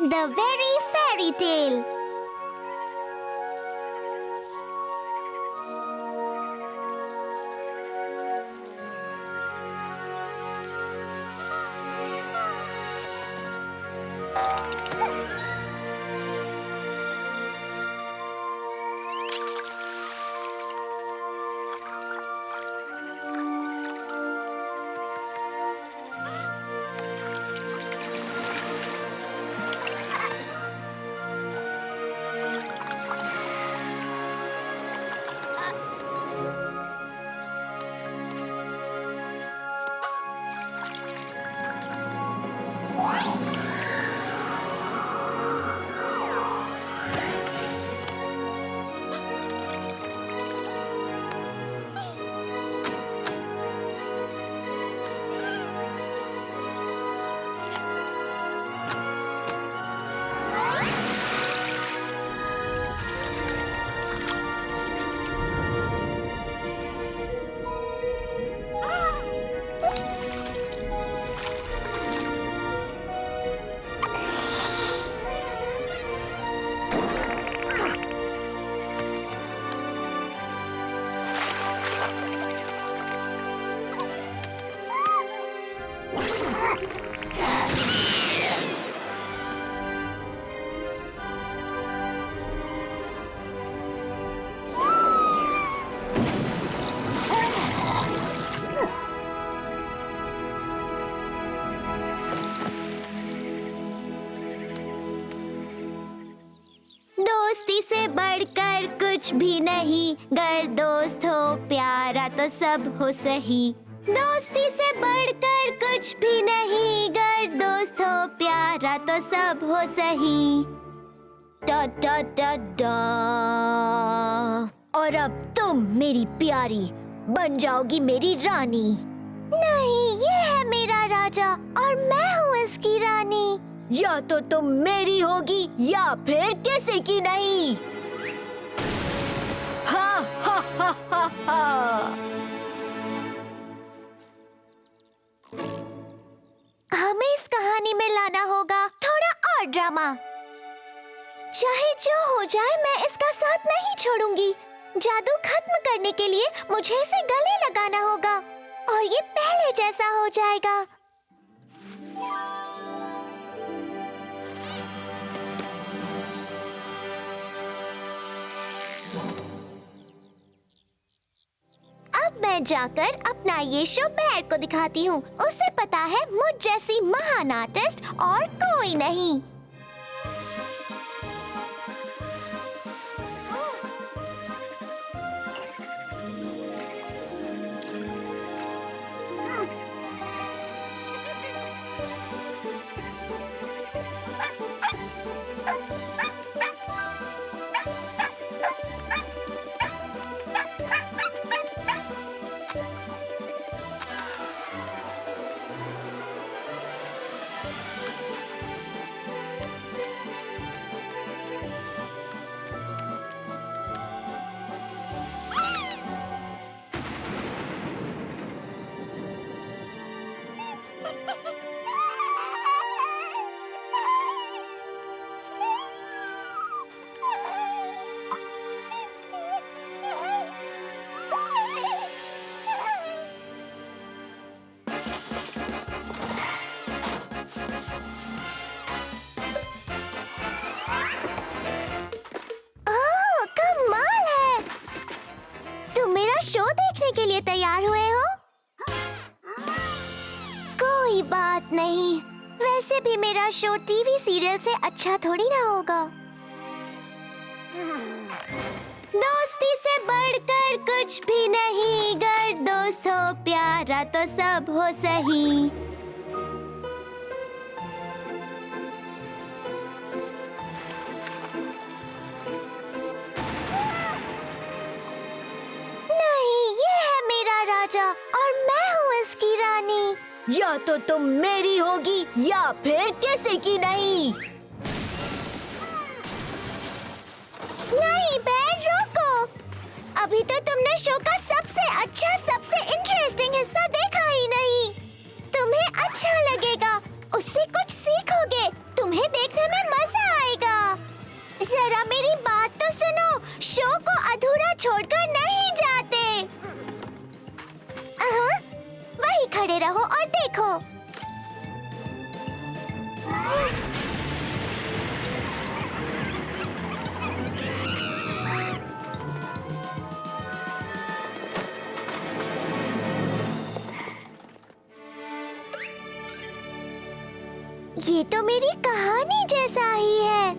The very fairy tale. दोस्ती से बढ़कर कुछ भी नहीं, गर दोस्त हो प्यारा तो सब हो सही। दोस्ती से बढ़कर कुछ भी नहीं, गर दोस्त हो प्यारा तो सब हो सही। डा डा डा डा। और अब तुम मेरी प्यारी बन जाओगी मेरी रानी। नहीं, ये है मेरा राजा और मैं हूँ इसकी रानी। या तो तुम मेरी होगी या फिर किसी की नहीं। हा हा हा हा हा। हमें इस कहानी में लाना होगा थोड़ा और ड्रामा। चाहे जो हो जाए मैं इसका साथ नहीं छोड़ूंगी। जादू खत्म करने के लिए मुझे इसे गले लगाना होगा और ये पहले जैसा हो जाएगा। अब मैं जाकर अपना ये शो बेर को दिखाती हूँ। उसे पता है मुझ जैसी महान आर्टिस्ट और कोई नहीं। शो देखने के लिए तैयार हुए हो? कोई बात नहीं, वैसे भी मेरा शो टीवी सीरियल से अच्छा थोड़ी ना होगा। दोस्ती से बढ़कर कुछ भी नहीं, गर दोस्त हो प्यारा तो सब हो सही। और मैं हूँ इसकी रानी। या तो तुम मेरी होगी या फिर किसी की नहीं। नहीं बेर, रोको। अभी तो तुमने शो का सबसे अच्छा, सबसे इंटरेस्टिंग हिस्सा देखा ही नहीं। तुम्हें अच्छा लगेगा, उससे कुछ सीखोगे, तुम्हें देखने में मजा खड़े रहो और देखो। ये तो मेरी कहानी जैसा ही है,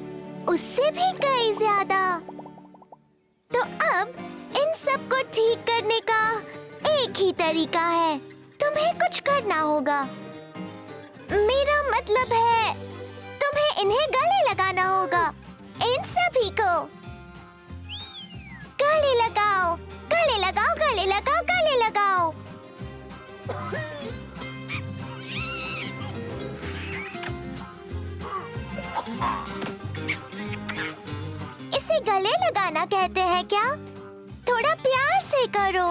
उससे भी कई ज्यादा। तो अब इन सब को ठीक करने का एक ही तरीका है, तुम्हें कुछ करना होगा। मेरा मतलब है तुम्हें इन्हें गले लगाना होगा, इन सभी को। गले लगाओ, गले लगाओ, गले लगाओ, गले लगाओ। इसे गले लगाना कहते हैं क्या? थोड़ा प्यार से करो।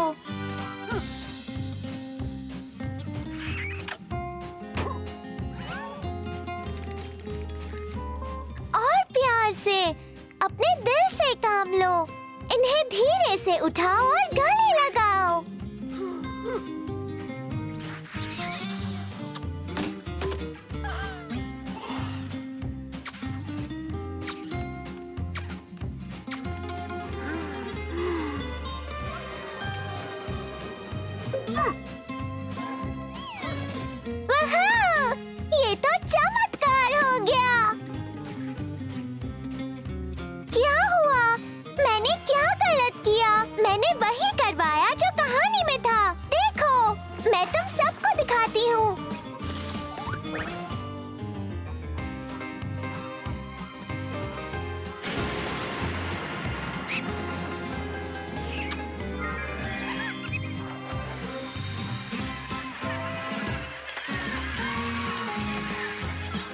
और प्यार से, अपने दिल से काम लो। इन्हें धीरे से उठाओ और गले लगाओ। वाह! ये तो चमत्कार हो गया। क्या हुआ? मैंने क्या गलत किया? मैंने वही करवाया जो कहानी में था। देखो, मैं तुम सबको दिखाती हूँ।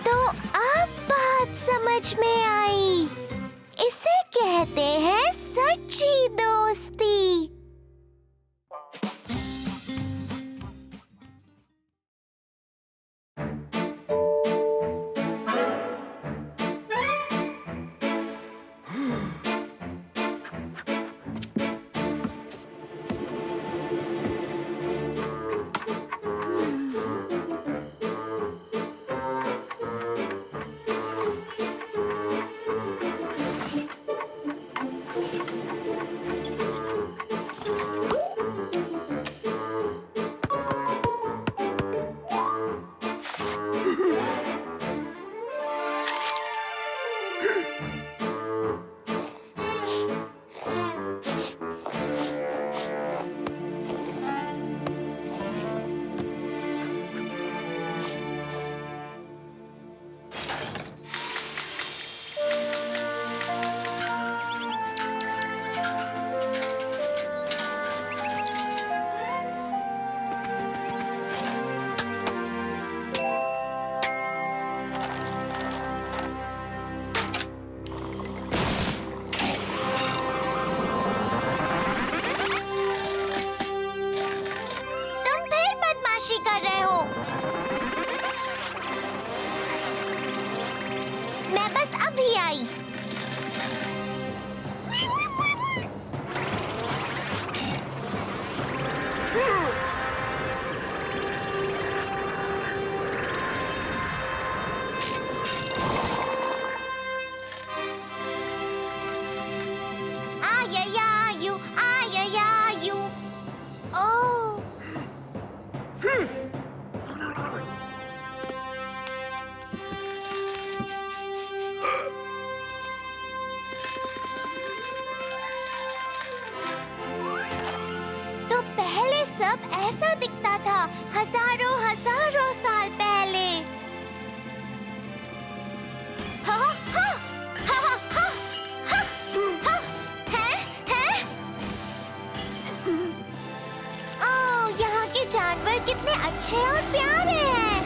तो अब बात समझ में आई। इसे कहते हैं सच्ची दोस्ती। कर रहे हो। मैं बस अभी आई। सब ऐसा दिखता था हजारों हजारों साल पहले। हा हा हा हा हा हा हा हैं? ओह, यहाँ के जानवर कितने अच्छे और प्यारे हैं।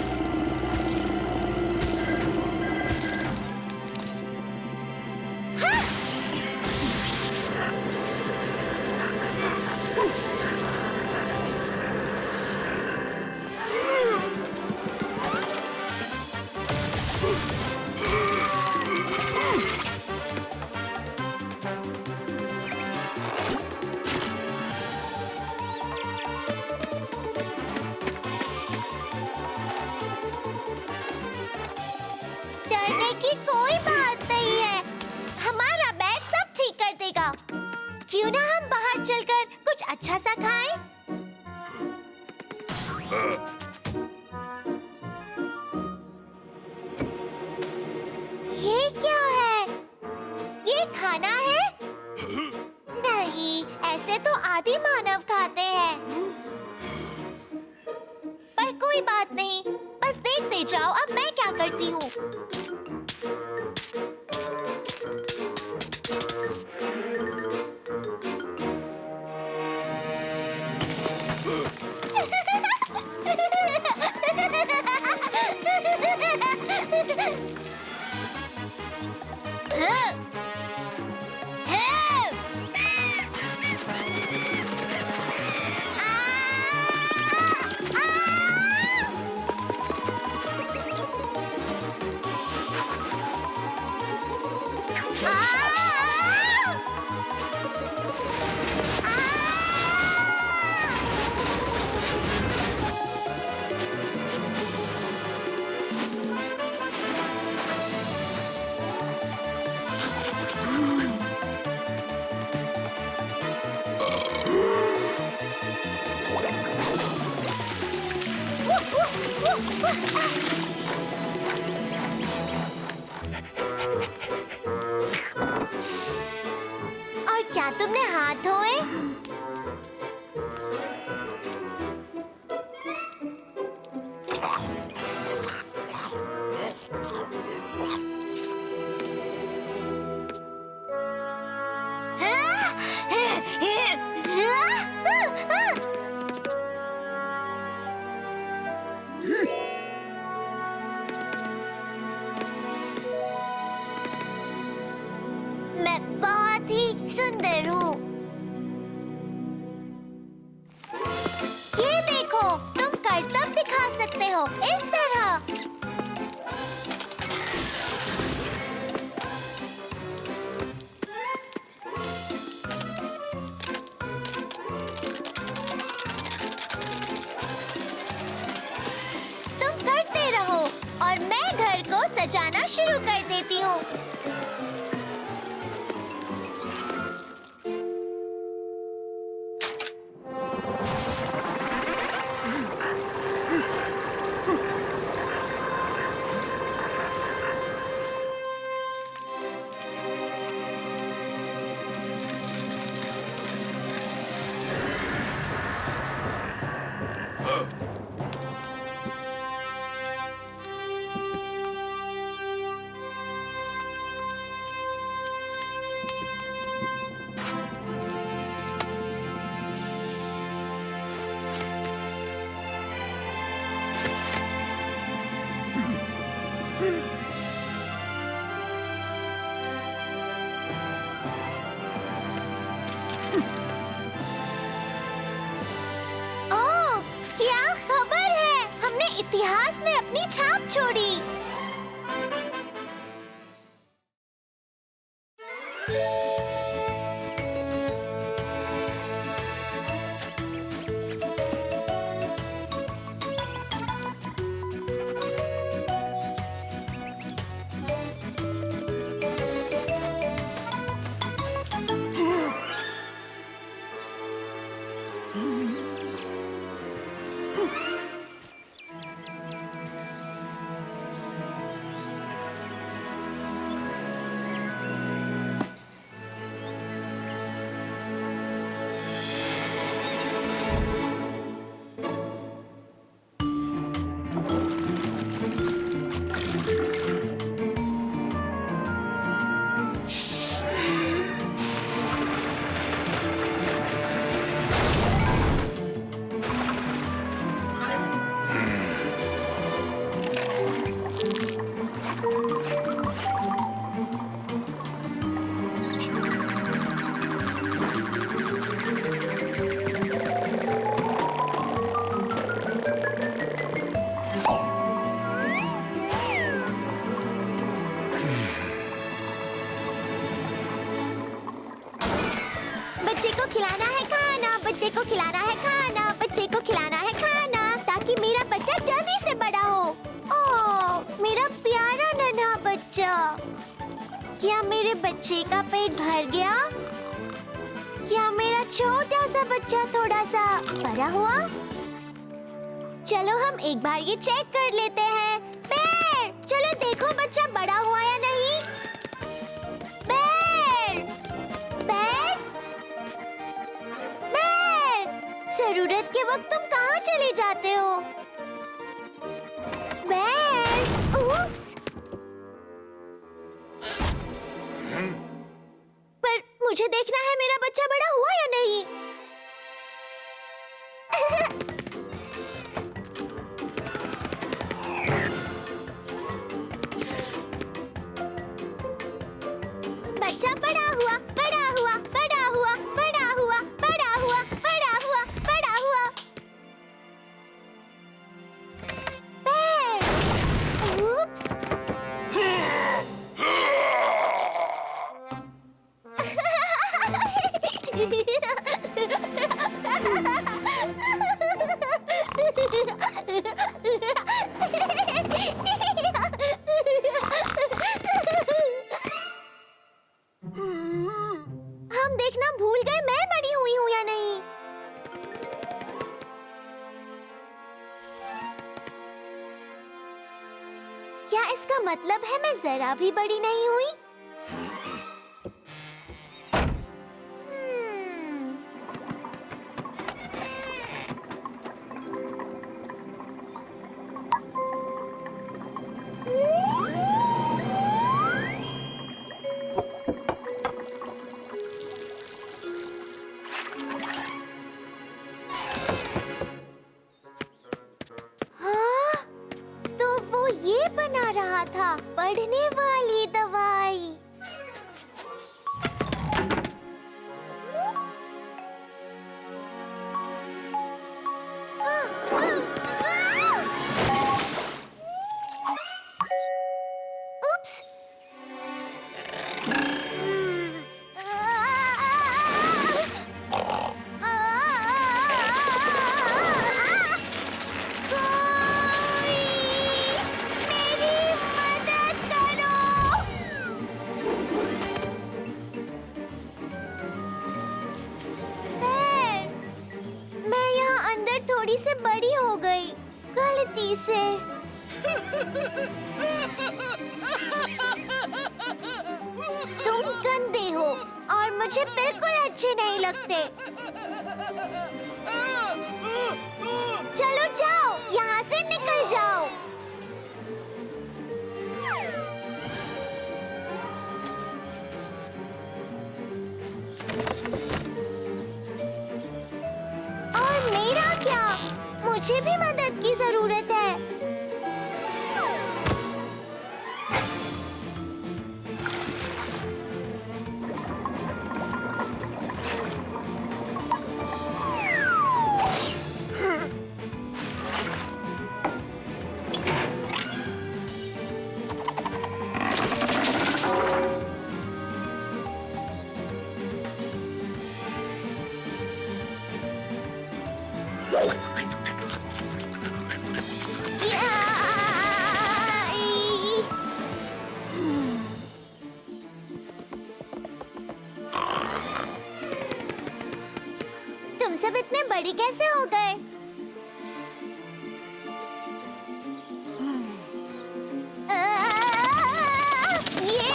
की कोई बात नहीं है। हमारा बैट सब ठीक कर देगा। क्यों ना हम बाहर चलकर कुछ अच्छा सा खाएं? ये क्या है? ये खाना है? नहीं, ऐसे तो आदि मानव खाते हैं। पर कोई बात नहीं, बस देखते जाओ अब मैं क्या करती हूँ। और क्या तुमने हाथ धोए? मैं बहुत ही सुंदर हूँ। ये देखो, तुम करतब दिखा सकते हो इस तरह। तुम करते रहो और मैं घर को सजाना शुरू कर देती हूँ। इतिहास में अपनी छाप छोड़ी। बच्चे को खिलाना है खाना, बच्चे को खिलाना है खाना, बच्चे को खिलाना है खाना, ताकि मेरा बच्चा जल्दी से बड़ा हो। ओह, मेरा प्यारा नन्हा बच्चा। बच्चे का पेट भर गया? क्या मेरा छोटा सा बच्चा थोड़ा सा बड़ा हुआ? चलो हम एक बार ये चेक कर लेते हैं। पैर, चलो देखो बच्चा बड़ा हुआ या नहीं। पैर, पैर, पैर, जरूरत के वक्त तुम कहाँ चले जाते हो? पैर, उप्स। पर मुझे देखना है मेरा बच्चा बड़ा हुआ या नहीं। बच्चा बड़ा हुआ, बड़ा हुआ, बड़ा हुआ, बड़ा हुआ, बड़ा हुआ, बड़ा हुआ, बड़ा हुआ। पैर, उप्स। हम देखना भूल गए मैं बड़ी हुई हूँ या नहीं। क्या इसका मतलब है मैं जरा भी बड़ी नहीं हुई? ये बना रहा था पढ़ने वाली दवाई। उप्स। थोड़ी से बड़ी हो गई गलती से। तुम गंदे हो और मुझे बिल्कुल अच्छे नहीं लगते। चलो जाओ, यहाँ से निकल जाओ। और मेरा क्या? मुझे भी मदद की जरूरत है। तुम सब इतने बड़ी कैसे हो गए? ये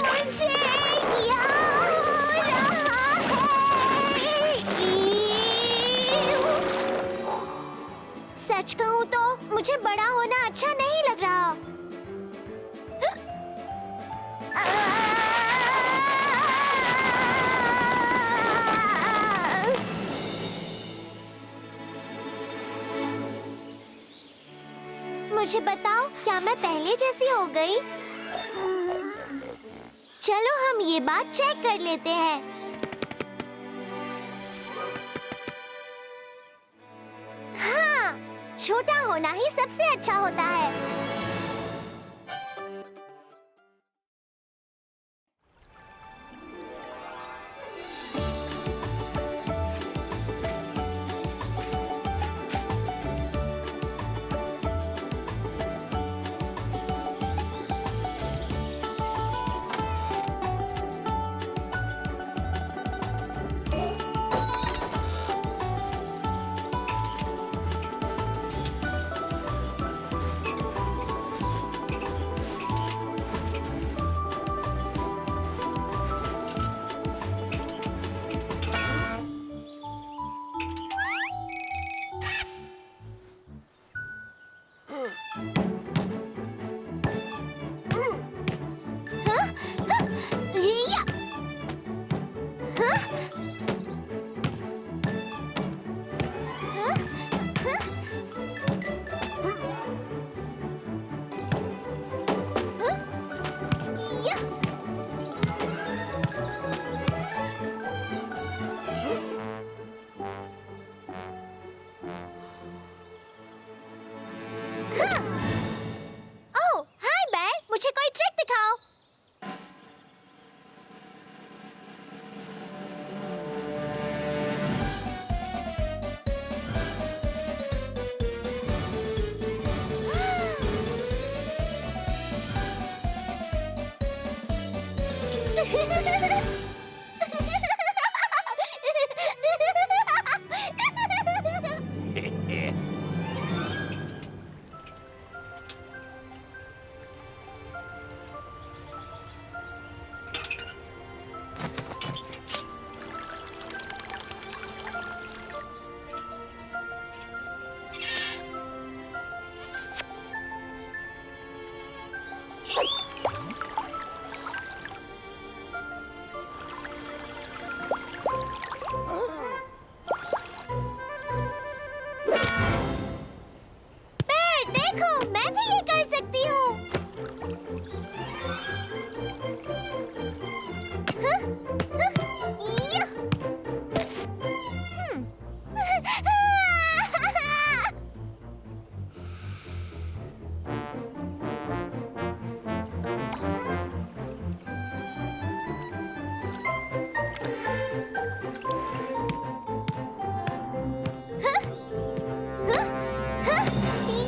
मुझे क्या हो रहा है? सच कहूँ तो मुझे बड़ा होना अच्छा नहीं लग रहा। मुझे बताओ, क्या मैं पहले जैसी हो गई? चलो हम ये बात चेक कर लेते हैं। हाँ, छोटा होना ही सबसे अच्छा होता है। ओह, हाय बेर, मुझे कोई ट्रिक दिखाओ। देखो, मैं भी ये कर सकती हूँ।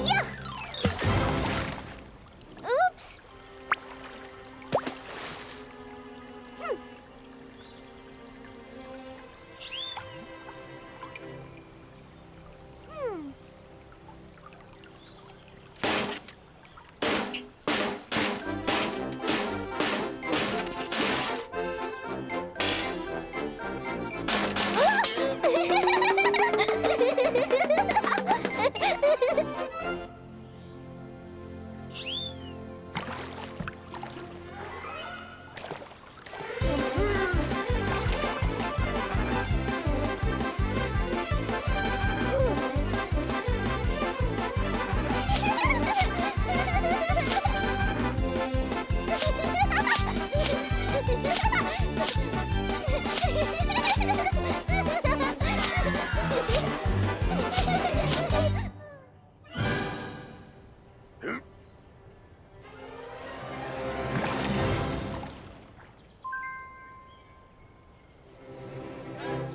या! Oops!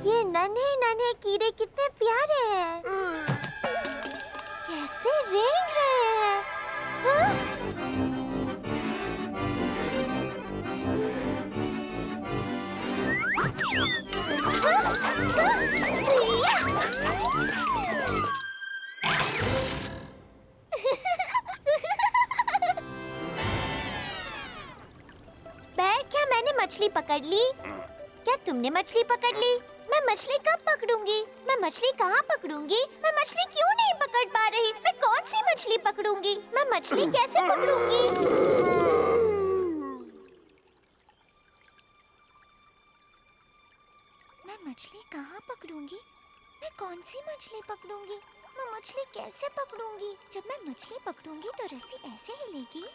ये नन्हे नन्हे कीड़े कितने प्यारे हैं। कैसे रेंग रहे हैं। हाँ? बैर, क्या मैंने मछली पकड़ ली? क्या तुमने मछली पकड़ ली? मैं मछली कब पकड़ूंगी? मैं मछली कहाँ पकड़ूंगी? मैं मछली क्यों नहीं पकड़ पा रही? मैं कौन सी मछली पकड़ूंगी? मैं मछली कैसे पकड़ूंगी? मैं मछली कहाँ पकड़ूंगी? मैं कौन सी मछली पकड़ूंगी? मैं मछली कैसे पकड़ूंगी? जब मैं मछली पकड़ूंगी तो रस्सी ऐसे हिलेगी।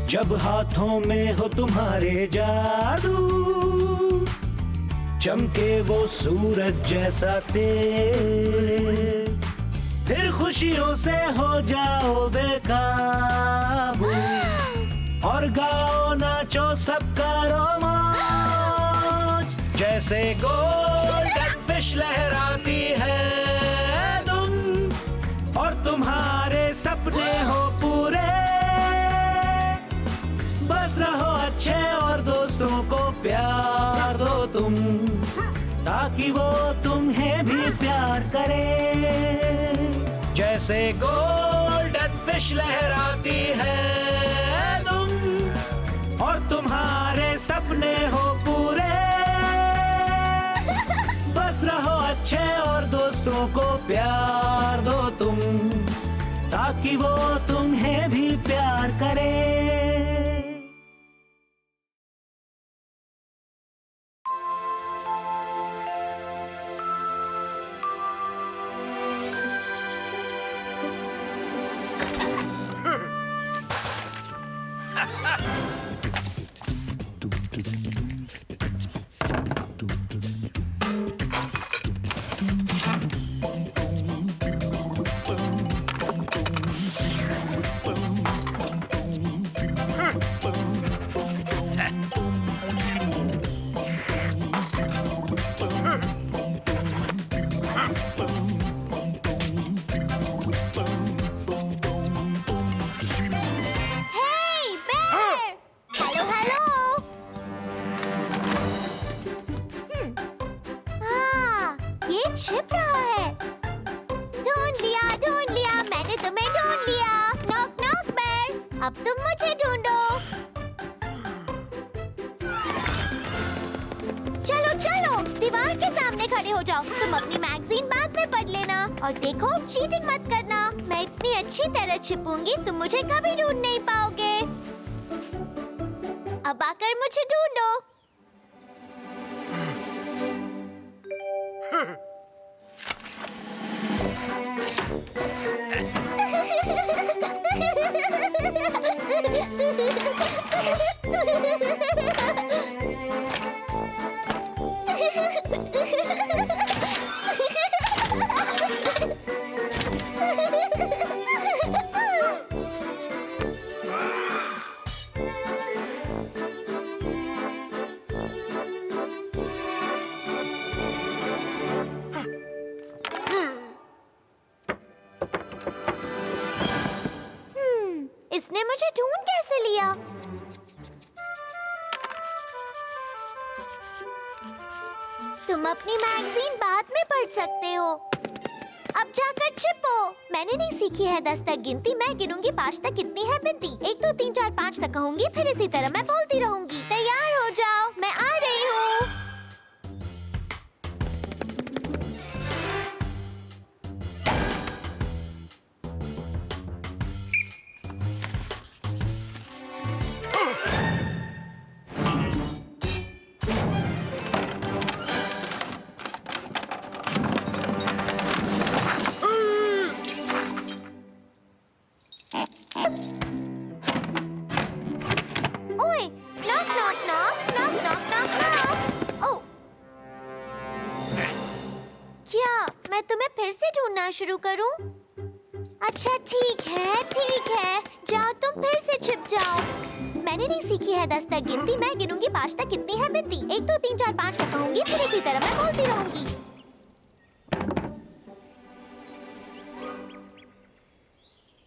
जब हाथों में हो तुम्हारे जादू, चमके वो सूरज जैसा तेज, फिर खुशियों से हो जाओ बेकाबू और गाओ नाचो सबका रोमांच। जैसे गोल्डन फिश लहराती है तुम और तुम्हारे सपने हो पूरे। बस रहो अच्छे और दोस्तों को प्यार दो तुम, ताकि वो तुम्हें भी प्यार करे। जैसे गोल्डन फिश लहराती है तुम और तुम्हारे सपने हो पूरे। बस रहो अच्छे और दोस्तों को प्यार दो तुम, ताकि वो तुम्हें भी प्यार करे। अब तुम मुझे ढूंढो। चलो चलो, दीवार के सामने खड़े हो जाओ। तुम अपनी मैगजीन बाद में पढ़ लेना और देखो, चीटिंग मत करना। मैं इतनी अच्छी तरह छिपूंगी, तुम मुझे कभी ढूंढ नहीं पाओगे। अब आकर मुझे ढूंढो। इसने मुझे ढूंढ कैसे लिया? तुम अपनी मैगजीन बाद में पढ़ सकते हो। अब जाकर छिपो। मैंने नहीं सीखी है 10 तक गिनती। मैं गिनूंगी 5 तक कितनी है बिनती। 1 2 3 4 5 तक कहूंगी, फिर इसी तरह मैं बोलती रहूंगी। तैयार हो जाओ, मैं आ रही हूँ। ओए, knock knock knock knock knock knock knock. ओह, क्या मैं तुम्हें फिर से ढूंढना शुरू करूं? अच्छा ठीक है, जाओ तुम फिर से छिप जाओ। मैंने नहीं सीखी है 10 तक गिनती। मैं गिनूंगी 5 तक कितनी है बिनती। 1 2 3 4 5 तक कहूंगी, फिर इसी तरह मैं बोलती रहूंगी।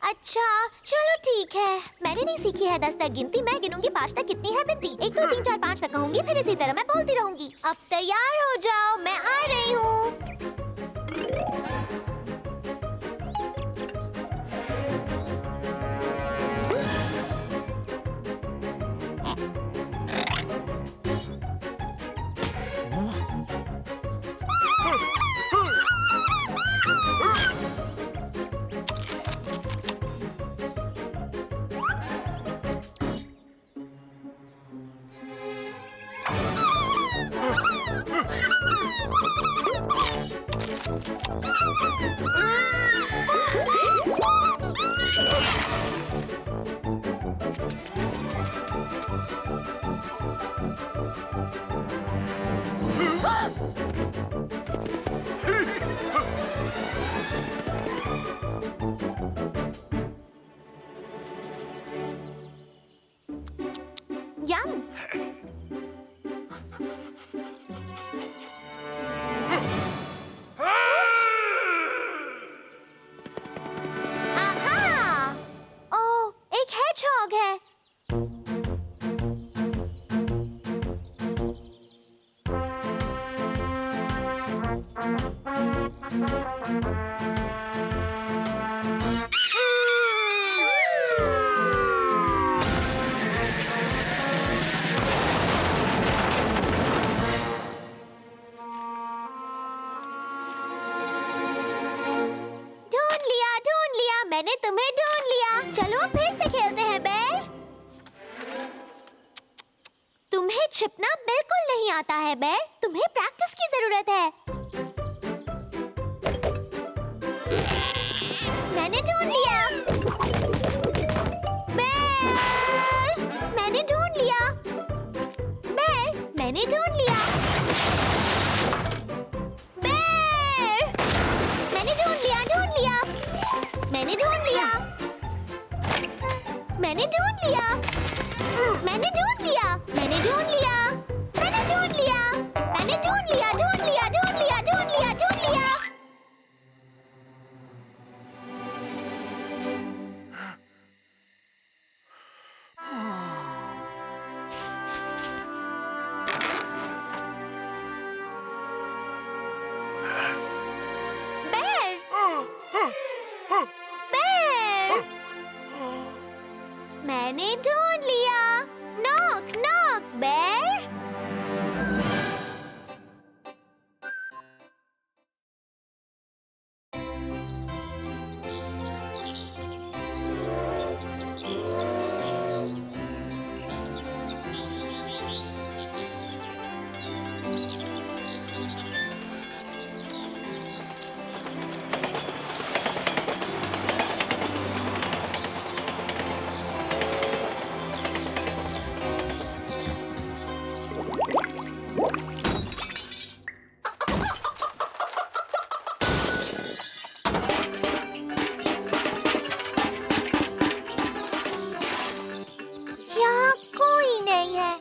अच्छा चलो ठीक है, मैंने नहीं सीखी है 10 तक गिनती। मैं गिनूंगी 5 तक कितनी है बिनती। 1 2 3 4 5 तक कहूंगी, फिर इसी तरह मैं बोलती रहूंगी। अब तैयार हो जाओ, मैं आ रही हूँ। Yum! आहा! ओह, एक hedgehog है। ढूंढ लिया, मैंने तुम्हें ढूंढ लिया। चलो अब फिर से खेलते हैं बेर। तुम्हें छिपना बिल्कुल नहीं आता है बेर, तुम्हें प्रैक्टिस की जरूरत है। मैंने ढूंढ लिया। बेर, मैंने ढूंढ लिया। बेर, मैंने ढूंढ लिया। बेर, मैंने ढूंढ लिया, ढूंढ लिया। मैंने ढूंढ लिया। मैंने ढूंढ लिया। मैंने ढूंढ लिया। मैंने ढूंढ लिया। मैंने ढूंढ लिया। मैंने ढूंढ लिया, ढूंढ लिया, ढूंढ लिया, ढूंढ लिया, ढूंढ लिया। बेर! बेर! मैंने ढूंढ लिया। नॉक नॉक बेर। यहाँ कोई नहीं है।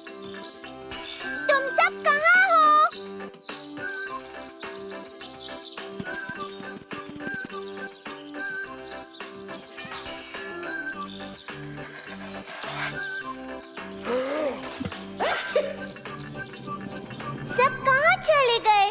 तुम सब कहाँ हो? सब कहाँ चले गए?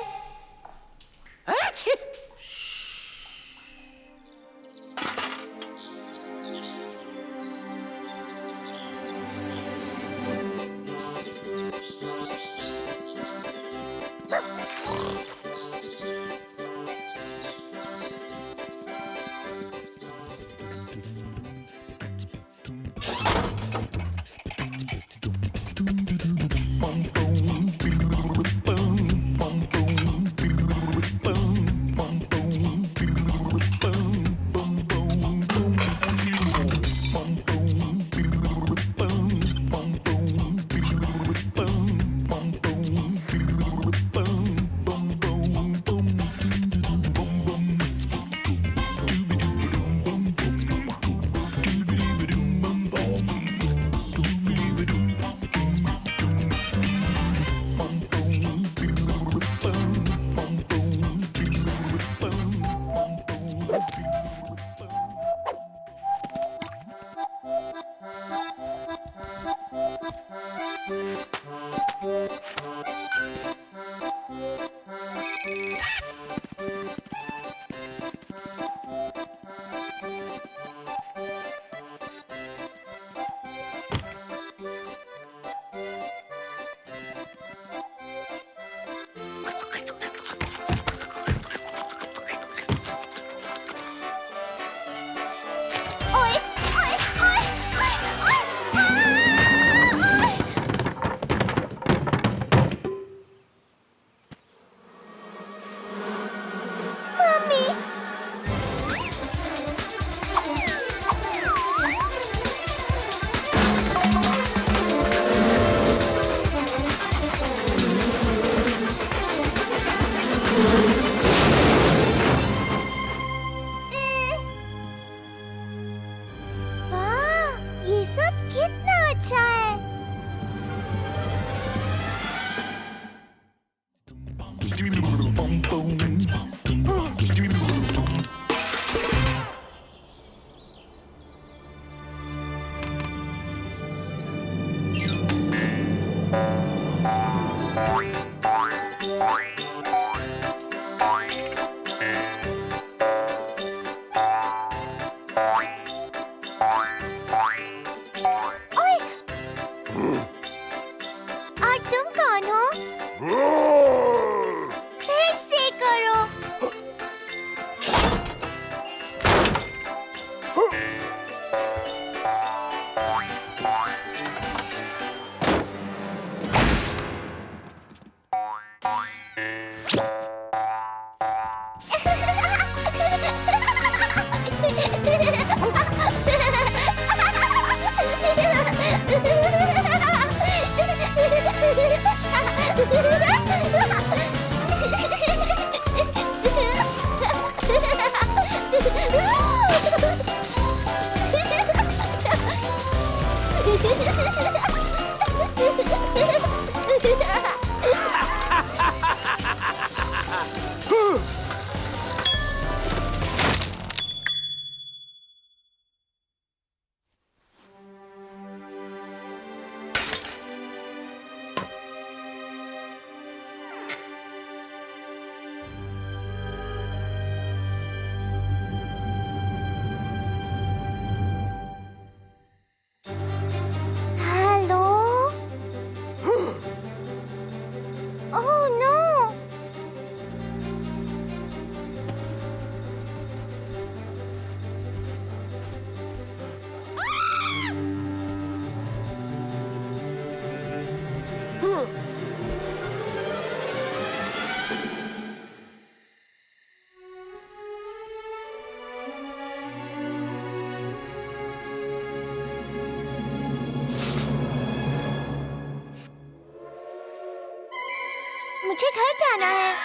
मुझे घर जाना है।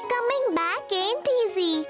Coming back ain't easy.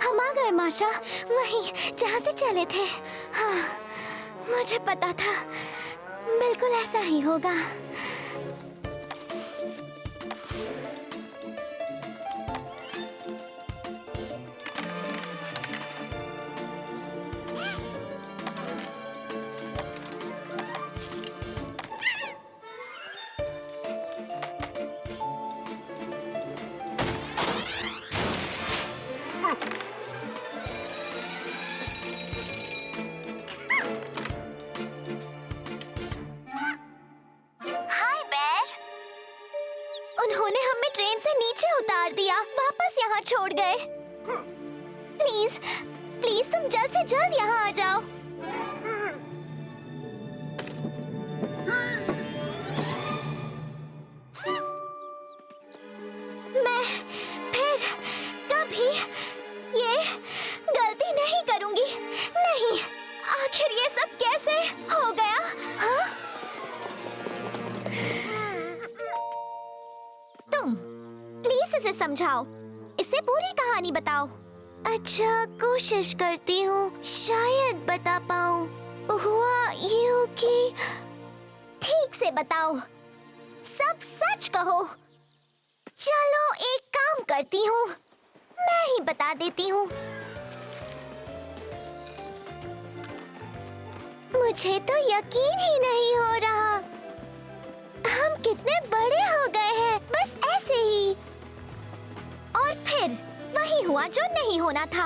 हम आ गए माशा, वहीं जहाँ से चले थे। हाँ, मुझे पता था बिल्कुल ऐसा ही होगा। उन्होंने हमें ट्रेन से नीचे उतार दिया, वापस यहाँ छोड़ गए। प्लीज, प्लीज तुम जल्द से जल्द यहाँ आ जाओ। मैं फिर कभी ये गलती नहीं करूँगी। नहीं, आखिर ये सब कैसे हो गया? हाँ? तुम प्लीज इसे समझाओ, इसे पूरी कहानी बताओ। अच्छा, कोशिश करती हूँ, शायद बता पाऊँ। हुआ यूं कि ठीक से बताओ, सब सच कहो। चलो एक काम करती हूँ, मैं ही बता देती हूँ। मुझे तो यकीन ही नहीं हो रहा, हम कितने बड़े हो गए हैं, बस ऐसे ही। और फिर वही हुआ जो नहीं होना था।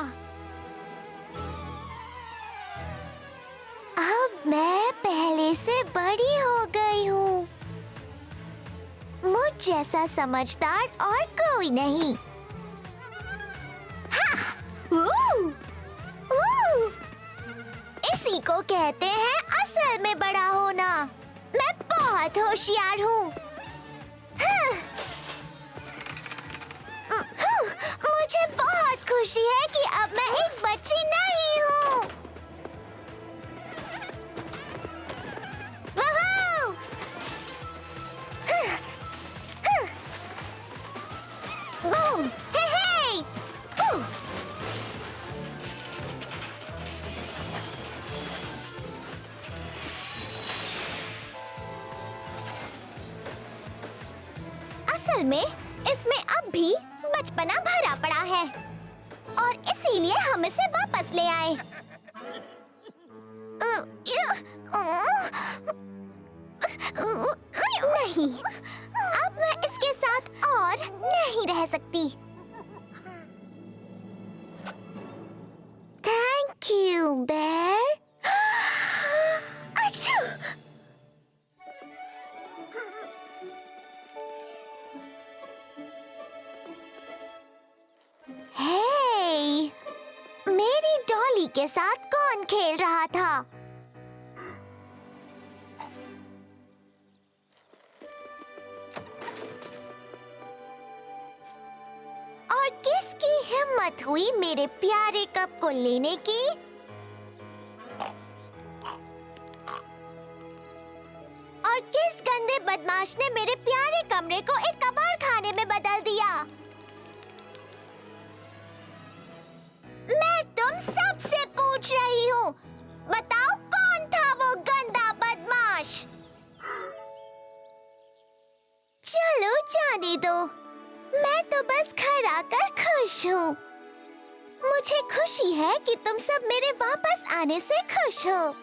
अब मैं पहले से बड़ी हो गई हूँ। मुझ जैसा समझदार और कोई नहीं। हाँ, इसी को कहते हैं असल में बड़ा होना। मैं बहुत होशियार हूँ। मुझे बहुत खुशी खुशी है कि अब मैं एक बच्ची नहीं हूँ। वूहू! बूम! हे हे! असल में इसमें अब भी बचपना भरा पड़ा है और इसीलिए हम इसे वापस ले आए। नहीं, अब मैं इसके साथ और नहीं रह सकती। थैंक यू बेर। अच्छू! हे! मेरी डॉली के साथ कौन खेल रहा था? और किसकी हिम्मत हुई मेरे प्यारे कप को लेने की? और किस गंदे बदमाश ने मेरे प्यारे कमरे को एक कबाड़ खाने में बदल दिया? मैं तुम सबसे पूछ रही हूँ, बताओ कौन था वो गंदा बदमाश? चलो जाने दो, मैं तो बस घर आकर खुश हूँ। मुझे खुशी है कि तुम सब मेरे वापस आने से खुश हो।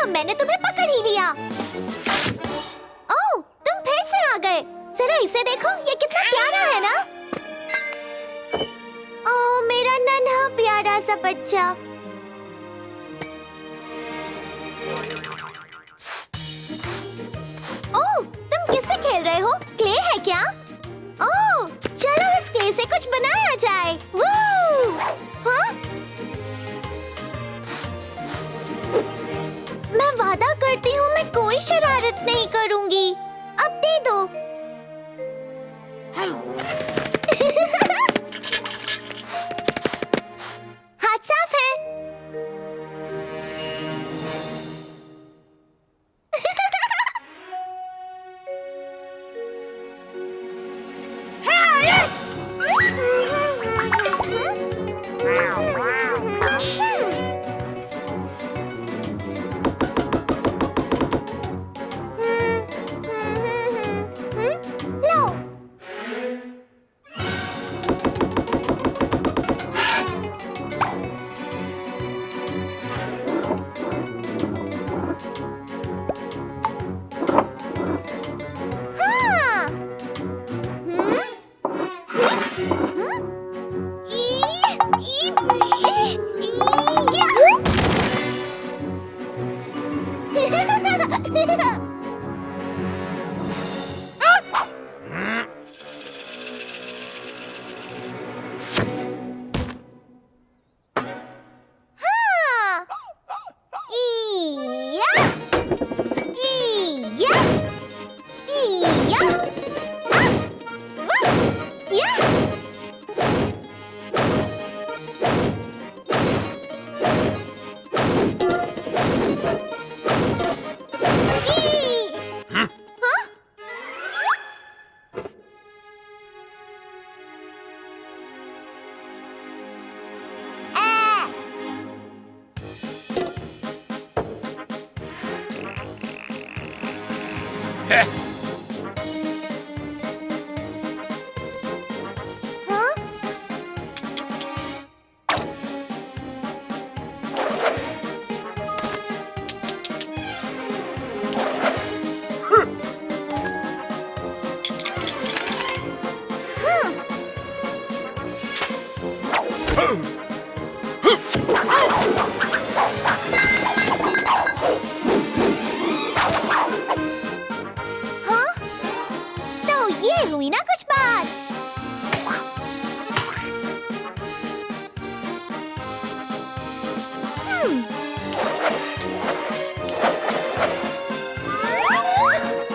मैंने तुम्हें पकड़ ही लिया। ओह, तुम फिर से आ गए। जरा इसे देखो, ये कितना प्यारा है ना? ओह, मेरा नन्हा प्यारा सा बच्चा। ओह, तुम किससे खेल रहे हो? क्ले है क्या? ओह, चलो इस क्ले से कुछ बनाया जाए। वू! हाँ? मैं वादा करती हूँ मैं कोई शरारत नहीं करूँगी। अब दे दो। हाथ साफ है। हाँ? हाँ? तो ये हुई ना कुछ बात।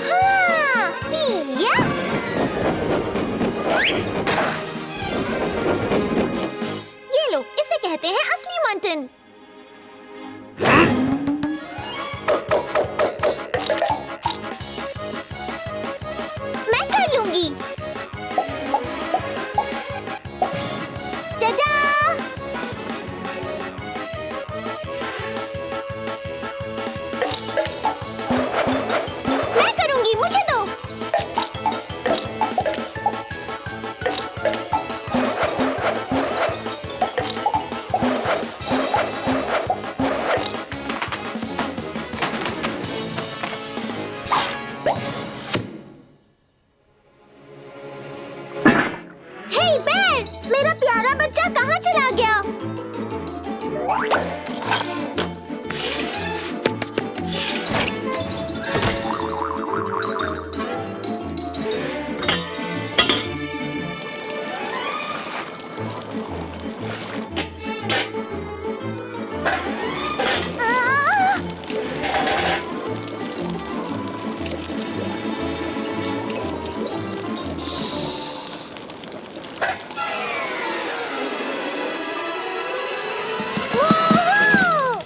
हाँ, या। ये लो, इसे कहते हैं असली मंटन। मैं कर लूंगी। टाटा! मैं करूंगी, मुझे दो। हे बेर, मेरा प्यारा बच्चा कहाँ चला गया? आह! Woohoo!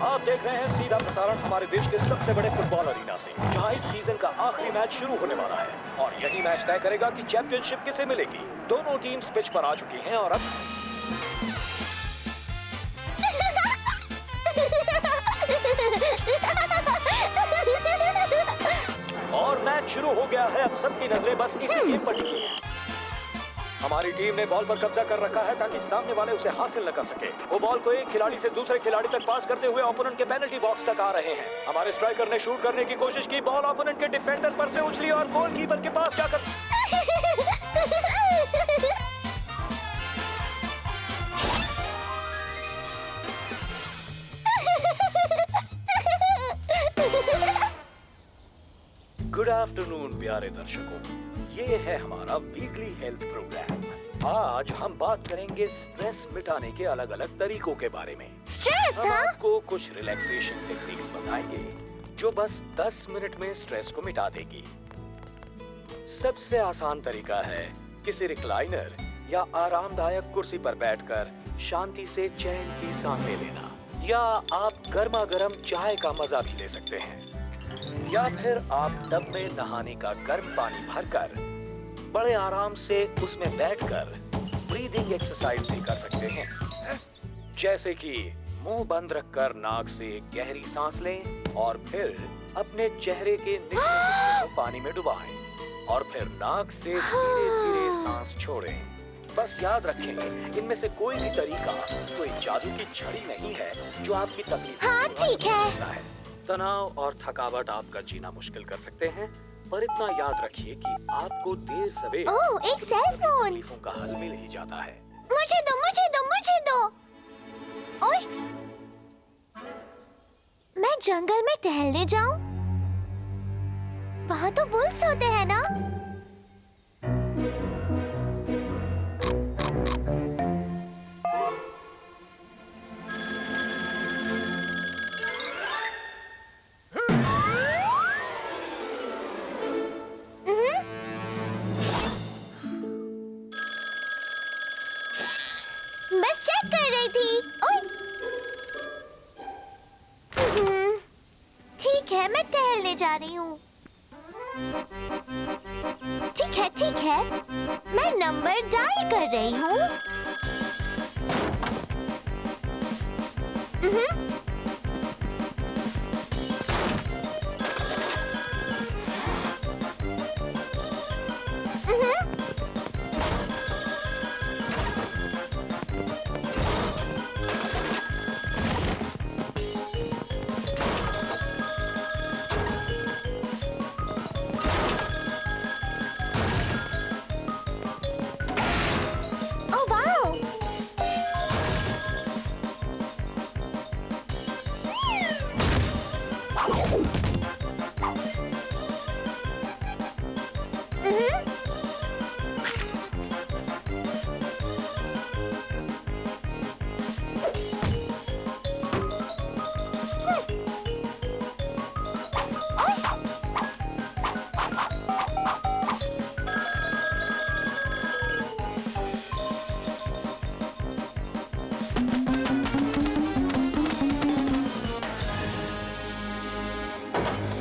आप देख रहे हैं सीधा प्रसारण हमारे देश के सबसे बड़े फुटबॉल अरीना से, जहां इस सीजन का आखिरी मैच शुरू होने वाला है और यही मैच तय करेगा कि चैंपियनशिप किसे मिलेगी। दोनों टीम्स पिच पर आ चुकी हैं और अब मैच शुरू हो गया है। अब सबकी नजरें बस इसी गेम पर टिकी हैं। हमारी टीम ने बॉल पर कब्जा कर रखा है ताकि सामने वाले उसे हासिल न कर सके। वो बॉल को एक खिलाड़ी से दूसरे खिलाड़ी तक पास करते हुए ओपोनेंट के पेनल्टी बॉक्स तक आ रहे हैं। हमारे स्ट्राइकर ने शूट करने की कोशिश की, बॉल ओपोनेंट के डिफेंडर पर से उछली और गोलकीपर के पास जाकर गुड आफ्टरनून प्यारे दर्शकों, ये है हमारा वीकली हेल्थ प्रोग्राम। आज हम बात करेंगे स्ट्रेस मिटाने के अलग अलग तरीकों के बारे में। स्ट्रेस? हम हाँ? आपको कुछ रिलैक्सेशन टेक्निक्स बताएंगे जो बस 10 मिनट में स्ट्रेस को मिटा देगी। सबसे आसान तरीका है किसी रिक्लाइनर या आरामदायक कुर्सी पर बैठकर शांति से चैन की सांसें लेना, या आप गर्मा गर्म चाय का मजा भी ले सकते हैं, या फिर आप टब में नहाने का गर्म पानी भरकर बड़े आराम से उसमें बैठकर ब्रीदिंग एक्सरसाइज भी कर सकते हैं। जैसे कि मुंह बंद रखकर नाक से गहरी सांस लें और फिर अपने चेहरे के निचले हिस्से को पानी में डुबाएं और फिर नाक से धीरे-धीरे सांस छोड़ें। बस याद रखें, इनमें से कोई भी तरीका कोई जादू की छड़ी नहीं है जो आपकी तकलीफ हाँ, ठीक है। तनाव और थकावट आपका जीना मुश्किल कर सकते हैं, पर इतना याद रखिए कि आपको देर सवेर ओह, एक सेल फोन। तकलीफों का हल मिल ही जाता है। मुझे दो, मुझे दो, मुझे दो। ओए, मैं जंगल में टहलने जाऊं? वहाँ तो वुल्फ्स होते हैं ना? जा रही हूँ। ठीक है, मैं नंबर डायल कर रही हूँ। Oh wow!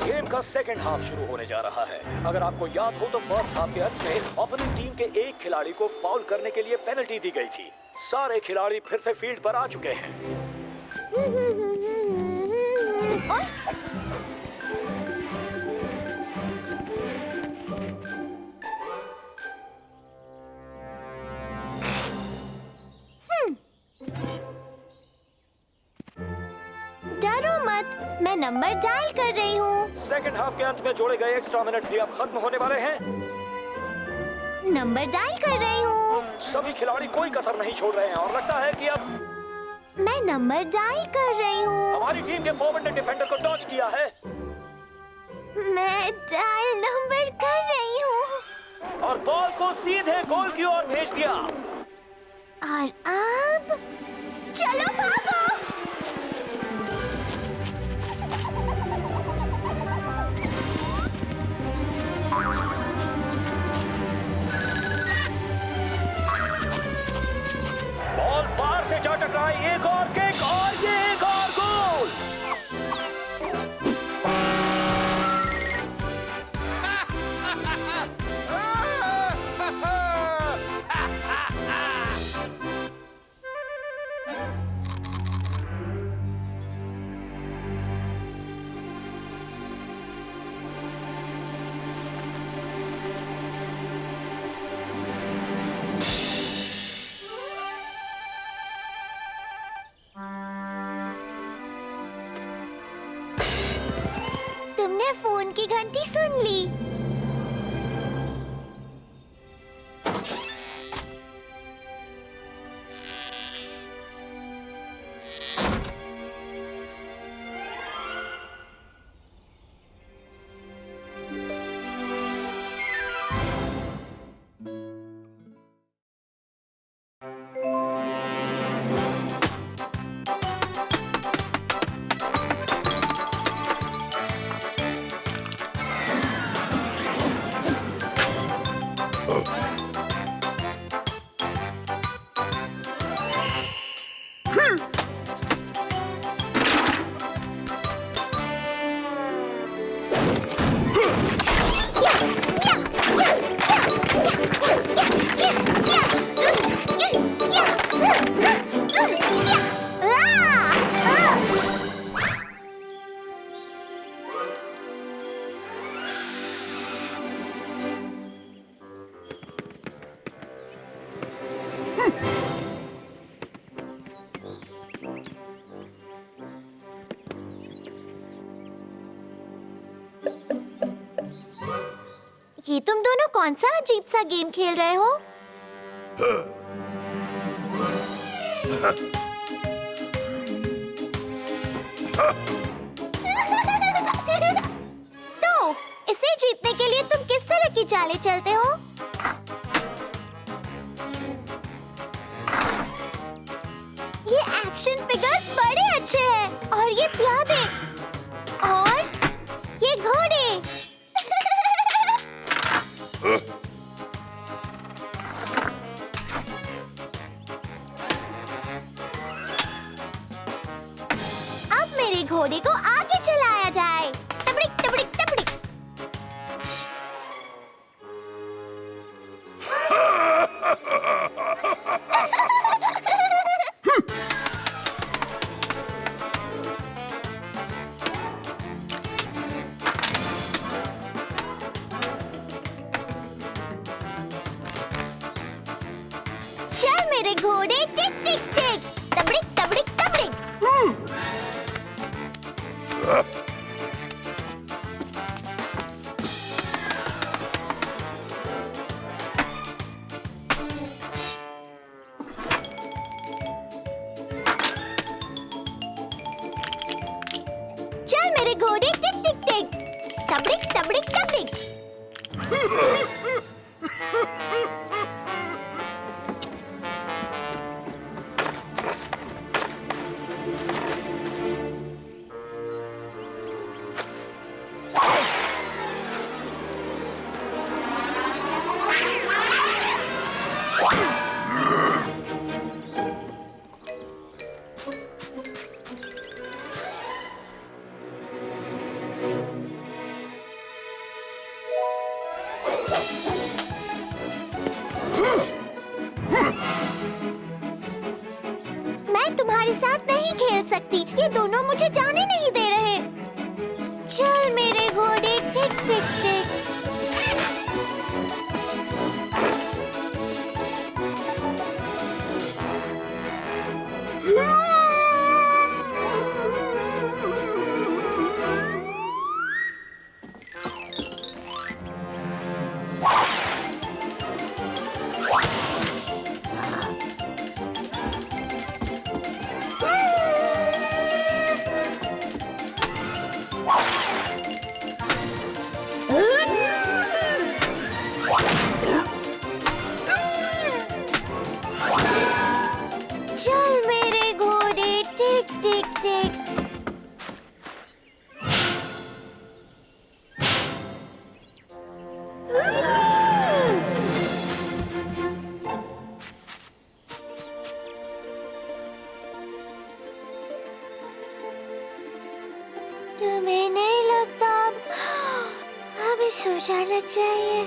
गेम का सेकंड हाफ शुरू होने जा रहा है। अगर आपको याद हो तो फर्स्ट हाफ के अंत में ओपनिंग टीम के एक खिलाड़ी को फाउल करने के लिए पेनल्टी दी गई थी। सारे खिलाड़ी फिर से फील्ड पर आ चुके हैं। डरो मत, मैं नंबर डायल कर रही हूँ। सेकंड हाफ के अंत में जोड़े गए एक्स्ट्रा मिनट भी अब खत्म होने वाले हैं। नंबर डायल कर रही हूँ। सभी खिलाड़ी कोई कसर नहीं छोड़ रहे हैं और लगता है कि अब मैं नंबर डायल कर रही हूँ। हमारी टीम के फॉरवर्ड ने डिफेंडर को डॉच किया है मैं डायल नंबर कर रही हूँ और बॉल को सीधे गोल की ओर भेज दिया। और अब चलो भागो। बॉल बाहर से जा टकराई, एक और किक और ये एक और गोल। तुमने फोन की घंटी सुन ली। ये तुम दोनों कौन सा अजीब सा गेम खेल रहे हो? तो इसे जीतने के लिए तुम किस तरह की चालें चलते हो? ये एक्शन फिगर्स बड़े अच्छे हैं और ये प्यादे और ये घोड़े। अब मेरे घोड़े को आगे चलाया जाए। टपड़िक टपड़िक टपड़िक। मेरे घोड़े टिक टिक टिक, तबड़िक तबड़िक तबड़िक। चल मेरे घोड़े टिक टिक टिक, तबड़िक तबड़िक तबड़िक। मैं तुम्हारे साथ नहीं खेल सकती, ये दोनों मुझे जाने नहीं दे रहे। चल मेरे घोड़े टिक टिक टिक। चल मेरे घोड़े टिक टिक टिक। तुम्हें नहीं लगता अभी सो जाना चाहिए?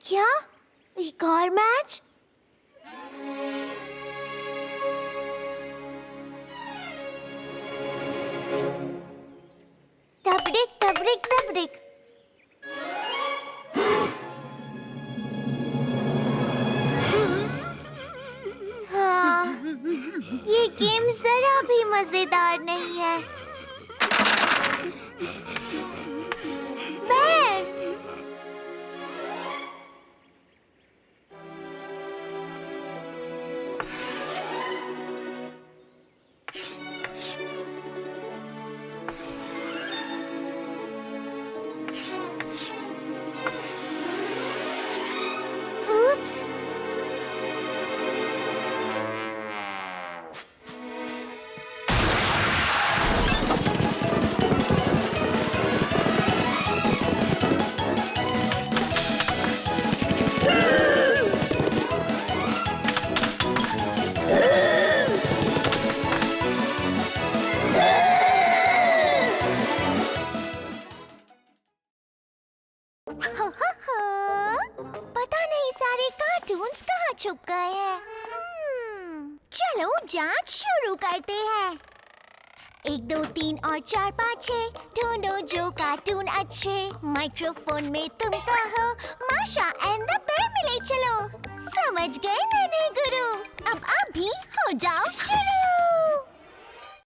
क्या? एक और मैच? तबड़िक तबड़िक तबड़िक। हाँ, ये गेम जरा भी मजेदार नहीं है। बैर, oops. पता नहीं सारे कार्टून्स कहाँ छुप गए हैं। चलो जांच शुरू करते हैं। 1 2 3 और 4 5 6 ढूंढो जो कार्टून अच्छे। माइक्रोफोन में तुम कहो माशा एंड द बेयर मिले चलो। समझ गए नन्हे गुरु, अब आप भी हो जाओ शुरू।